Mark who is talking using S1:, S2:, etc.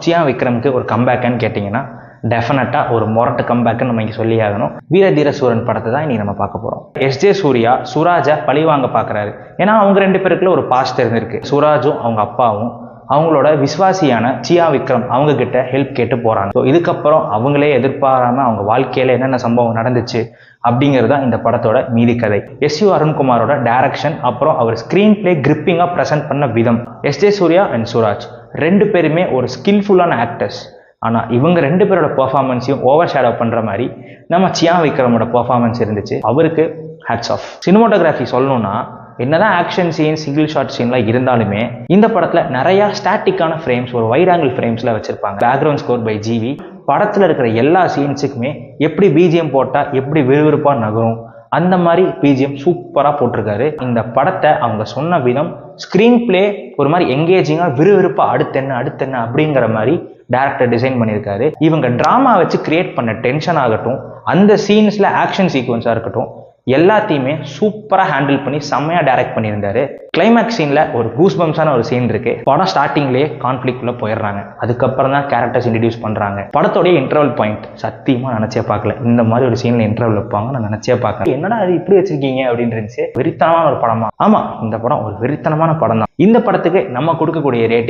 S1: சியா விக்ரமுக்கு ஒரு கம்பேக்குன்னு கேட்டிங்கன்னா டெஃபினட்டாக ஒரு மொரட்டு கம்பேக்குன்னு நம்ம இங்கே சொல்லி ஆகணும். வீரதீர சூரன் படத்தை தான் இன்னைக்கு நம்ம பார்க்க போகிறோம். எஸ்ஜே சூர்யா சுராஜை பழி வாங்க பார்க்குறாரு. ஏன்னா அவங்க 2 பேருக்குள்ள ஒரு பாஸ்ட் இருந்திருக்கு. சுராஜும் அவங்க அப்பாவும் அவங்களோட விஸ்வாசியான சியா விக்ரம் அவங்க கிட்ட ஹெல்ப் கேட்டு போகிறாங்க. ஸோ இதுக்கப்புறம் அவங்களே எதிர்பாராமல் அவங்க வாழ்க்கையில் என்னென்ன சம்பவம் நடந்துச்சு அப்படிங்கிறது தான் இந்த படத்தோட மீதி கதை. எஸ்யூ அருண்குமாரோட டைரக்ஷன், அப்புறம் அவர் ஸ்க்ரீன் பிளே கிரிப்பிங்காக ப்ரெசென்ட் பண்ண விதம். எஸ்ஜே சூர்யா அண்ட் சுராஜ் 2 பேருமே ஒரு ஸ்கில்ஃபுல்லான ஆக்டர்ஸ். ஆனால் இவங்க 2 பேரோட பெர்ஃபார்மன்ஸையும் ஓவர் ஷேடோ பண்ணுற மாதிரி நம்ம சியா விக்ரமோட பெர்ஃபார்மன்ஸ் இருந்துச்சு. அவருக்கு ஹேட்ஸ் ஆஃப். சினிமோட்டோகிராஃபி சொல்லணும்னா என்னதான் ஆக்ஷன் சீன், சிங்கிள் ஷாட் சீன்லாம் இருந்தாலுமே இந்த படத்தில் நிறையா ஸ்டாட்டிக்கான ஃப்ரேம்ஸ், ஒரு வைட் ஆங்கிள் ஃப்ரேம்ஸில் வச்சுருப்பாங்க. Background score by GV. படத்தில் இருக்கிற எல்லா சீன்ஸுக்குமே எப்படி பிஜிஎம் போட்டால் எப்படி விறுவிறுப்பாக நகரும் அந்த மாதிரி பிஜிஎம் சூப்பராக போட்டிருக்காரு. இந்த படத்தை அவங்க சொன்ன விதம், ஸ்க்ரீன் பிளே ஒரு மாதிரி எங்கேஜிங்காக விறுவிறுப்பாக அடுத்தென்ன அப்படிங்கிற மாதிரி டேரக்டர் டிசைன் பண்ணியிருக்காரு. இவங்க ட்ராமா வச்சு கிரியேட் பண்ண டென்ஷன் ஆகட்டும், அந்த சீன்ஸில் ஆக்ஷன் சீக்வன்ஸாக இருக்கட்டும், எல்லாத்தையுமே சூப்பராக ஹேண்டில் பண்ணி செம்மையாக டைரக்ட் பண்ணியிருந்தாரு. கிளைமேக்ஸ் சீனில் ஒரு கூஸ் பம்ஸான ஒரு சீன் இருக்கு. படம் ஸ்டார்டிங்லேயே கான்ஃப்ளிக்ட்ல போயிடுறாங்க. அதுக்கப்புறம் தான் கேரக்டர்ஸ் இன்ட்ரடியூஸ் பண்ணுறாங்க. படத்தோடைய இன்டர்வல் பாயிண்ட் சத்தியமாக நினச்சே பார்க்கல. இந்த மாதிரி ஒரு சீனில் இன்டர்வல் வைப்பாங்க நான் நினச்சே பார்க்கல. என்னடா அது இப்படி வச்சிருக்கீங்க அப்படின்னு இருந்துச்சு. வெறித்தனமான ஒரு படமா? ஆமாம், இந்த படம் ஒரு வெறித்தனமான படம் தான். இந்த படத்துக்கு நம்ம கொடுக்கக்கூடிய ரேட்டிங்